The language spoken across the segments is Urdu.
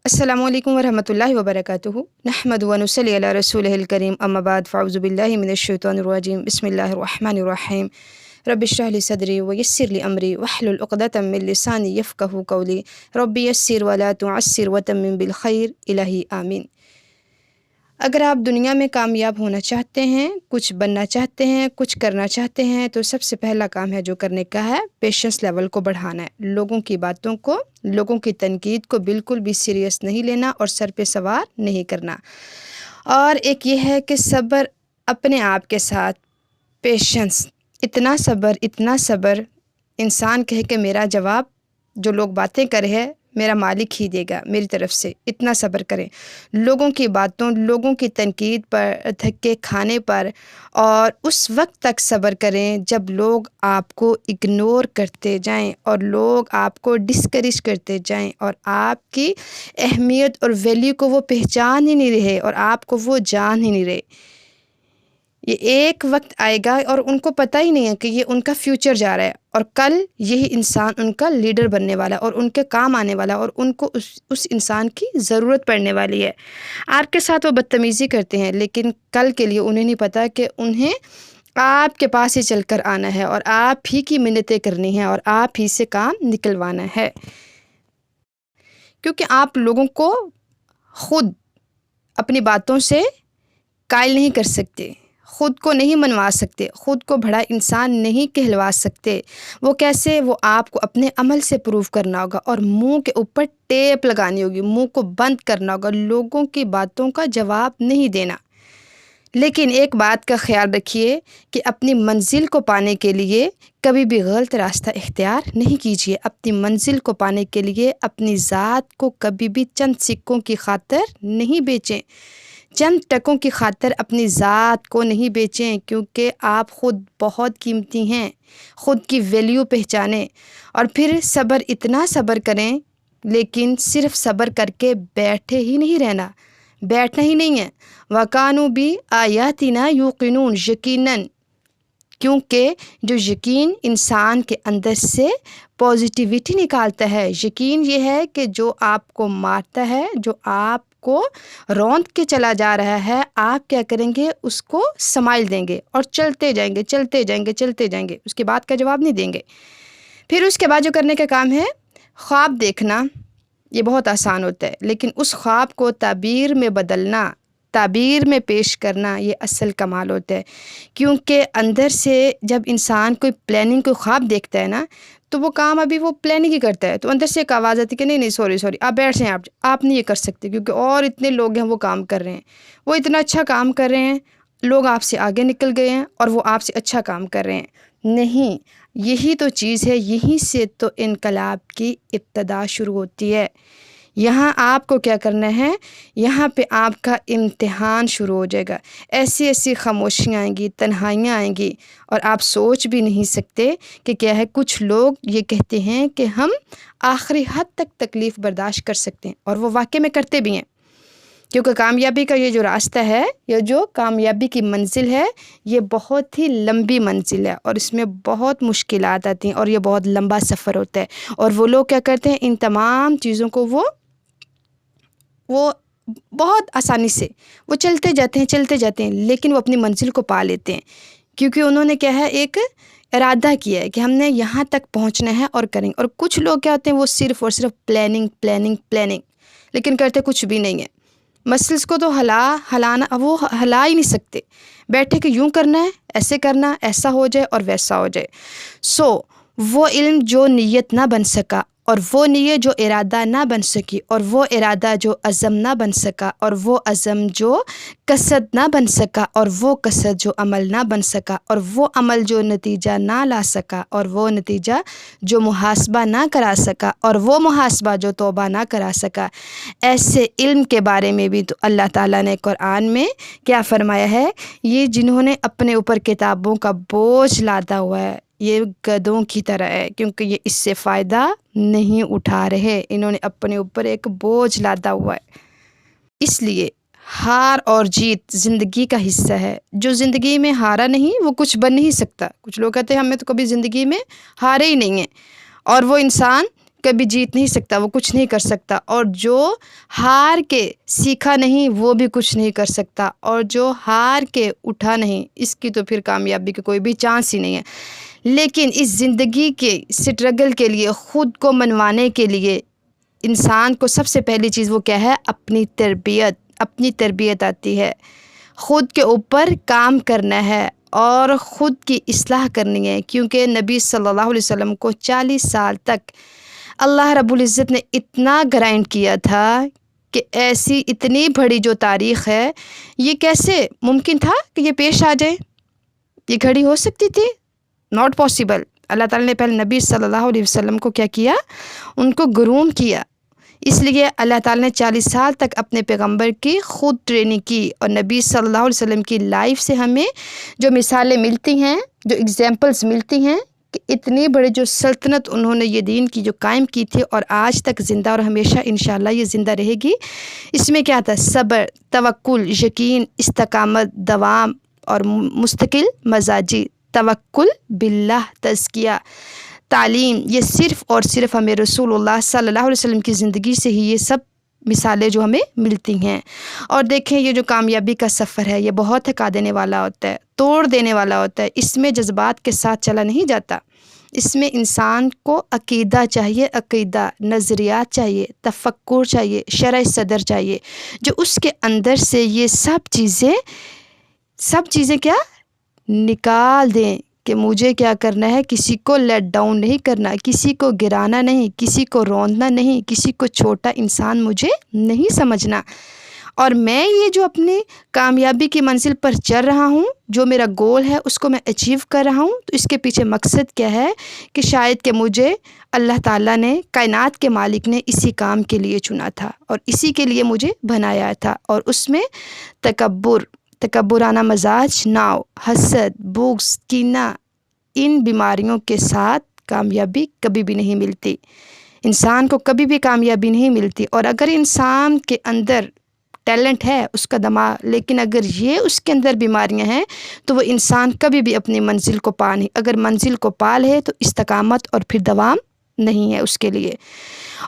السلام علیکم ورحمۃ اللہ وبرکاتہ نحمد و نصلی علی رسولہ الکریم اما بعد فاعوذ باللہ من الشیطان الرجیم بسم اللہ الرحمن الرحیم رب اشرح لی صدری ویسر لی امری واحلل عقدۃ من لسانی یفقہوا قولی رب یسر ولا تعسر وتمم بالخیر الہی آمین۔ اگر آپ دنیا میں کامیاب ہونا چاہتے ہیں، کچھ بننا چاہتے ہیں، کچھ کرنا چاہتے ہیں تو سب سے پہلا کام ہے جو کرنے کا ہے پیشنس لیول کو بڑھانا ہے۔ لوگوں کی باتوں کو، لوگوں کی تنقید کو بالکل بھی سیریس نہیں لینا اور سر پہ سوار نہیں کرنا۔ اور ایک یہ ہے کہ صبر اپنے آپ کے ساتھ، پیشنس، اتنا صبر انسان کہے کہ میرا جواب جو لوگ باتیں کر رہے ہیں میرا مالک ہی دے گا میری طرف سے، اتنا صبر کریں۔ لوگوں کی باتوں، لوگوں کی تنقید پر، دھکے کھانے پر، اور اس وقت تک صبر کریں جب لوگ آپ کو اگنور کرتے جائیں اور لوگ آپ کو ڈسکریج کرتے جائیں اور آپ کی اہمیت اور ویلیو کو وہ پہچان ہی نہیں رہے اور آپ کو وہ جان ہی نہیں رہے۔ یہ ایک وقت آئے گا اور ان کو پتہ ہی نہیں ہے کہ یہ ان کا فیوچر جا رہا ہے اور کل یہی انسان ان کا لیڈر بننے والا ہے اور ان کے کام آنے والا ہے اور ان کو اس انسان کی ضرورت پڑنے والی ہے۔ آپ کے ساتھ وہ بدتمیزی کرتے ہیں لیکن کل کے لیے انہیں نہیں پتہ کہ انہیں آپ کے پاس ہی چل کر آنا ہے اور آپ ہی کی منتیں کرنی ہیں اور آپ ہی سے کام نکلوانا ہے، کیونکہ آپ لوگوں کو خود اپنی باتوں سے قائل نہیں کر سکتے، خود کو نہیں منوا سکتے، خود کو بڑا انسان نہیں کہلوا سکتے۔ وہ کیسے؟ وہ آپ کو اپنے عمل سے پروف کرنا ہوگا اور منہ کے اوپر ٹیپ لگانی ہوگی، منہ کو بند کرنا ہوگا، لوگوں کی باتوں کا جواب نہیں دینا۔ لیکن ایک بات کا خیال رکھیے کہ اپنی منزل کو پانے کے لیے کبھی بھی غلط راستہ اختیار نہیں کیجیے۔ اپنی منزل کو پانے کے لیے اپنی ذات کو کبھی بھی چند سکوں کی خاطر نہیں بیچیں، چند ٹکوں کی خاطر اپنی ذات کو نہیں بیچیں، کیونکہ آپ خود بہت قیمتی ہیں۔ خود کی ویلیو پہچانیں اور پھر صبر، اتنا صبر کریں، لیکن صرف صبر کر کے بیٹھے ہی نہیں رہنا، بیٹھنا ہی نہیں ہے۔ وَكَانُوا بِآيَاتِنَا يُوقِنُونَ، یقیناً، کیونکہ جو یقین انسان کے اندر سے پازیٹیوٹی نکالتا ہے، یقین یہ ہے کہ جو آپ کو مارتا ہے، جو آپ کو روند کے چلا جا رہا ہے، آپ کیا کریں گے؟ اس کو سمائل دیں گے اور چلتے جائیں گے، چلتے جائیں گے، چلتے جائیں گے، اس کی بات کا جواب نہیں دیں گے۔ پھر اس کے بعد جو کرنے کا کام ہے خواب دیکھنا، یہ بہت آسان ہوتا ہے، لیکن اس خواب کو تعبیر میں بدلنا، تعبیر میں پیش کرنا، یہ اصل کمال ہوتا ہے۔ کیونکہ اندر سے جب انسان کوئی پلاننگ، کوئی خواب دیکھتا ہے نا، تو وہ کام ابھی وہ پلاننگ ہی کرتا ہے، تو اندر سے ایک آواز آتی ہے کہ نہیں سوری آپ بیٹھ جائیں، آپ نہیں یہ کر سکتے، کیونکہ اور اتنے لوگ ہیں وہ کام کر رہے ہیں، وہ اتنا اچھا کام کر رہے ہیں، لوگ آپ سے آگے نکل گئے ہیں اور وہ آپ سے اچھا کام کر رہے ہیں۔ نہیں، یہی تو چیز ہے، یہیں سے تو انقلاب کی ابتدا شروع ہوتی ہے۔ یہاں آپ کو کیا کرنا ہے؟ یہاں پہ آپ کا امتحان شروع ہو جائے گا۔ ایسی ایسی خاموشیاں آئیں گی، تنہائیاں آئیں گی اور آپ سوچ بھی نہیں سکتے کہ کیا ہے۔ کچھ لوگ یہ کہتے ہیں کہ ہم آخری حد تک تکلیف برداشت کر سکتے ہیں، اور وہ واقعے میں کرتے بھی ہیں، کیونکہ کامیابی کا یہ جو راستہ ہے، یہ جو کامیابی کی منزل ہے، یہ بہت ہی لمبی منزل ہے اور اس میں بہت مشکلات آتی ہیں اور یہ بہت لمبا سفر ہوتا ہے۔ اور وہ لوگ کیا کرتے ہیں؟ ان تمام چیزوں کو وہ بہت آسانی سے وہ چلتے جاتے ہیں، لیکن وہ اپنی منزل کو پا لیتے ہیں، کیونکہ انہوں نے کیا ہے؟ ایک ارادہ کیا ہے کہ ہم نے یہاں تک پہنچنا ہے اور کریں گے۔ اور کچھ لوگ کیا ہوتے ہیں؟ وہ صرف اور صرف پلاننگ، لیکن کرتے کچھ بھی نہیں ہے۔ مسلس کو تو وہ ہلا ہی نہیں سکتے، بیٹھے کہ یوں کرنا ہے، ایسے کرنا، ایسا ہو جائے اور ویسا ہو جائے۔ وہ علم جو نیت نہ بن سکا، اور وہ نیت جو ارادہ نہ بن سکی، اور وہ ارادہ جو عزم نہ بن سکا، اور وہ عزم جو قصد نہ بن سکا، اور وہ قصد جو عمل نہ بن سکا، اور وہ عمل جو نتیجہ نہ لا سکا، اور وہ نتیجہ جو محاسبہ نہ کرا سکا، اور وہ محاسبہ جو توبہ نہ کرا سکا، ایسے علم کے بارے میں بھی تو اللہ تعالیٰ نے قرآن میں کیا فرمایا ہے؟ یہ جنہوں نے اپنے اوپر کتابوں کا بوجھ لادا ہوا ہے، یہ گدھوں کی طرح ہے، کیونکہ یہ اس سے فائدہ نہیں اٹھا رہے، انہوں نے اپنے اوپر ایک بوجھ لادا ہوا ہے۔ اس لیے ہار اور جیت زندگی کا حصہ ہے۔ جو زندگی میں ہارا نہیں وہ کچھ بن نہیں سکتا۔ کچھ لوگ کہتے ہیں ہمیں تو کبھی زندگی میں ہارے ہی نہیں ہیں، اور وہ انسان کبھی جیت نہیں سکتا، وہ کچھ نہیں کر سکتا، اور جو ہار کے سیکھا نہیں وہ بھی کچھ نہیں کر سکتا، اور جو ہار کے اٹھا نہیں اس کی تو پھر کامیابی کا کوئی بھی چانس ہی نہیں ہے۔ لیکن اس زندگی کے سٹرگل کے لیے، خود کو منوانے کے لیے انسان کو سب سے پہلی چیز وہ کیا ہے؟ اپنی تربیت آتی ہے، خود کے اوپر کام کرنا ہے اور خود کی اصلاح کرنی ہے، کیونکہ نبی صلی اللہ علیہ وسلم کو 40 سال تک اللہ رب العزت نے اتنا گرائنڈ کیا تھا کہ ایسی اتنی بڑی جو تاریخ ہے، یہ کیسے ممکن تھا کہ یہ پیش آ جائے؟ یہ گھڑی ہو سکتی تھی؟ Not possible. اللہ تعالیٰ نے پہلے نبی صلی اللہ علیہ وسلم کو کیا کیا؟ ان کو گروم کیا۔ اس لیے اللہ تعالیٰ نے 40 سال تک اپنے پیغمبر کی خود ٹریننگ کی، اور نبی صلی اللہ علیہ وسلم کی لائف سے ہمیں جو مثالیں ملتی ہیں، جو ایگزامپلس ملتی ہیں کہ اتنی بڑی جو سلطنت انہوں نے یہ دین کی جو قائم کی تھی، اور آج تک زندہ اور ہمیشہ انشاءاللہ یہ زندہ رہے گی۔ اس میں کیا تھا؟ صبر، توکل، یقین، استقامت، دوام اور مستقل مزاجی، توکل باللہ، تزکیہ، تعلیم۔ یہ صرف اور صرف ہمیں رسول اللہ صلی اللہ علیہ وسلم کی زندگی سے ہی یہ سب مثالیں جو ہمیں ملتی ہیں۔ اور دیکھیں یہ جو کامیابی کا سفر ہے یہ بہت تھکا دینے والا ہوتا ہے، توڑ دینے والا ہوتا ہے۔ اس میں جذبات کے ساتھ چلا نہیں جاتا، اس میں انسان کو عقیدہ چاہیے، عقیدہ، نظریات چاہیے، تفکر چاہیے، شرح صدر چاہیے، جو اس کے اندر سے یہ سب چیزیں کیا نکال دیں کہ مجھے کیا کرنا ہے؟ کسی کو لیٹ ڈاؤن نہیں کرنا، کسی کو گرانا نہیں، کسی کو روندنا نہیں، کسی کو چھوٹا انسان مجھے نہیں سمجھنا، اور میں یہ جو اپنی کامیابی کی منزل پر چل رہا ہوں، جو میرا گول ہے اس کو میں اچیو کر رہا ہوں، تو اس کے پیچھے مقصد کیا ہے کہ شاید کہ مجھے اللہ تعالیٰ نے، کائنات کے مالک نے اسی کام کے لیے چنا تھا اور اسی کے لیے مجھے بنایا تھا، اور اس میں تکبرانہ مزاج نہ ہو، حسد، بغض، کینہ، ان بیماریوں کے ساتھ کامیابی کبھی بھی نہیں ملتی، انسان کو کبھی بھی کامیابی نہیں ملتی۔ اور اگر انسان کے اندر ٹیلنٹ ہے، اس کا دماغ، لیکن اگر یہ اس کے اندر بیماریاں ہیں تو وہ انسان کبھی بھی اپنی منزل کو پا نہیں، اگر منزل کو پا لے تو استقامت اور پھر دوام نہیں ہے اس کے لیے۔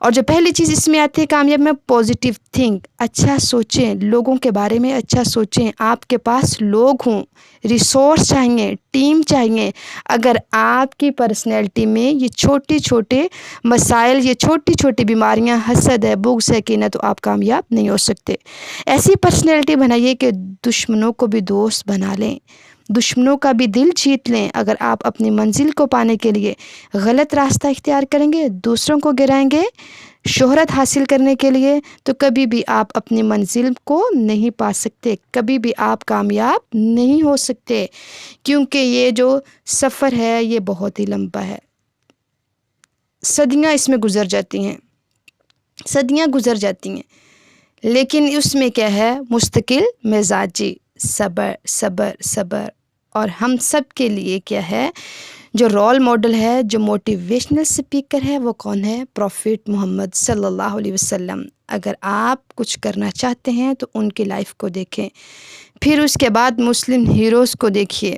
اور جو پہلی چیز اس میں آتی ہے کامیاب میں، پازیٹیو تھنک، اچھا سوچیں، لوگوں کے بارے میں اچھا سوچیں، آپ کے پاس لوگ ہوں، ریسورس چاہیے، ٹیم چاہیے۔ اگر آپ کی پرسنالٹی میں یہ چھوٹے چھوٹے مسائل، یہ چھوٹی چھوٹی بیماریاں، حسد ہے، بغض ہے، کینہ، تو آپ کامیاب نہیں ہو سکتے۔ ایسی پرسنالٹی بنائیے کہ دشمنوں کو بھی دوست بنا لیں، دشمنوں کا بھی دل جیت لیں۔ اگر آپ اپنی منزل کو پانے کے لیے غلط راستہ اختیار کریں گے، دوسروں کو گرائیں گے شہرت حاصل کرنے کے لیے، تو کبھی بھی آپ اپنی منزل کو نہیں پا سکتے، کبھی بھی آپ کامیاب نہیں ہو سکتے، کیونکہ یہ جو سفر ہے یہ بہت ہی لمبا ہے، صدیاں اس میں گزر جاتی ہیں، صدیاں گزر جاتی ہیں، لیکن اس میں کیا ہے؟ مستقل مزاجی، صبر صبر صبر۔ اور ہم سب کے لیے کیا ہے؟ جو رول ماڈل ہے، جو موٹیویشنل سپیکر ہے، وہ کون ہے؟ پروفیٹ محمد صلی اللہ علیہ وسلم۔ اگر آپ کچھ کرنا چاہتے ہیں تو ان کی لائف کو دیکھیں، پھر اس کے بعد مسلم ہیروز کو دیکھیے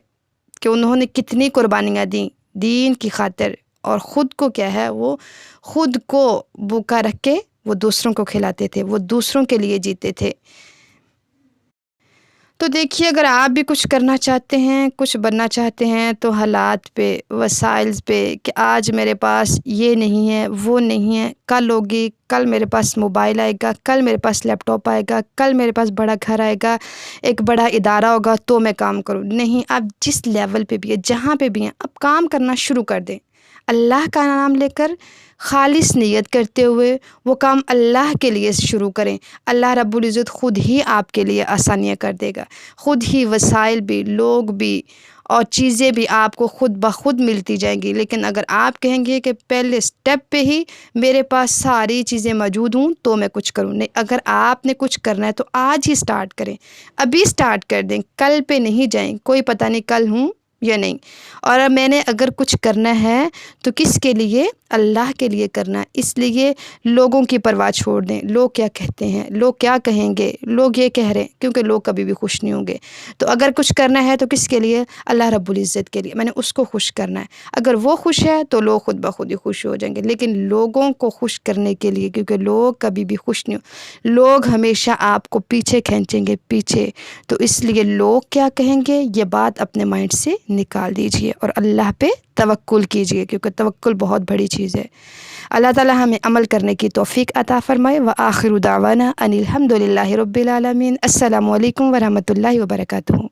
کہ انہوں نے کتنی قربانیاں دیں دین کی خاطر، اور خود کو کیا ہے؟ وہ خود کو بھوکا رکھ کے وہ دوسروں کو کھلاتے تھے، وہ دوسروں کے لیے جیتے تھے۔ تو دیکھیے اگر آپ بھی کچھ کرنا چاہتے ہیں، کچھ بننا چاہتے ہیں، تو حالات پہ، وسائل پہ، کہ آج میرے پاس یہ نہیں ہے، وہ نہیں ہے، کل ہوگی، کل میرے پاس موبائل آئے گا، کل میرے پاس لیپ ٹاپ آئے گا، کل میرے پاس بڑا گھر آئے گا، ایک بڑا ادارہ ہوگا تو میں کام کروں۔ نہیں، آپ جس لیول پہ بھی ہیں، جہاں پہ بھی ہیں، اب کام کرنا شروع کر دیں، اللہ کا نام لے کر، خالص نیت کرتے ہوئے وہ کام اللہ کے لیے شروع کریں۔ اللہ رب العزت خود ہی آپ کے لیے آسانیاں کر دے گا، خود ہی وسائل بھی، لوگ بھی اور چیزیں بھی آپ کو خود بخود ملتی جائیں گی۔ لیکن اگر آپ کہیں گے کہ پہلے سٹیپ پہ ہی میرے پاس ساری چیزیں موجود ہوں تو میں کچھ کروں، نہیں، اگر آپ نے کچھ کرنا ہے تو آج ہی سٹارٹ کریں، ابھی سٹارٹ کر دیں، کل پہ نہیں جائیں، کوئی پتہ نہیں کل ہوں یا نہیں۔ اور میں نے اگر کچھ کرنا ہے تو کس کے لیے؟ اللہ کے لیے کرنا ہے، اس لیے لوگوں کی پرواہ چھوڑ دیں، لوگ کیا کہتے ہیں، لوگ کیا کہیں گے، لوگ یہ کہہ رہے ہیں، کیونکہ لوگ کبھی بھی خوش نہیں ہوں گے۔ تو اگر کچھ کرنا ہے تو کس کے لیے؟ اللہ رب العزت کے لیے، میں نے اس کو خوش کرنا ہے۔ اگر وہ خوش ہے تو لوگ خود بخود ہی خوش ہو جائیں گے، لیکن لوگوں کو خوش کرنے کے لیے، کیونکہ لوگ کبھی بھی خوش نہیں ہو، لوگ ہمیشہ آپ کو پیچھے کھینچیں گے، پیچھے، تو اس لیے لوگ کیا کہیں گے یہ بات اپنے مائنڈ سے نکال دیجئے اور اللہ پہ توکل کیجئے، کیونکہ توکل بہت بڑی چیز ہے۔ اللہ تعالی ہمیں عمل کرنے کی توفیق عطا فرمائے۔ وآخر دعوانا ان الحمد للہ رب العالمین۔ السلام علیکم ورحمۃ اللہ وبرکاتہ۔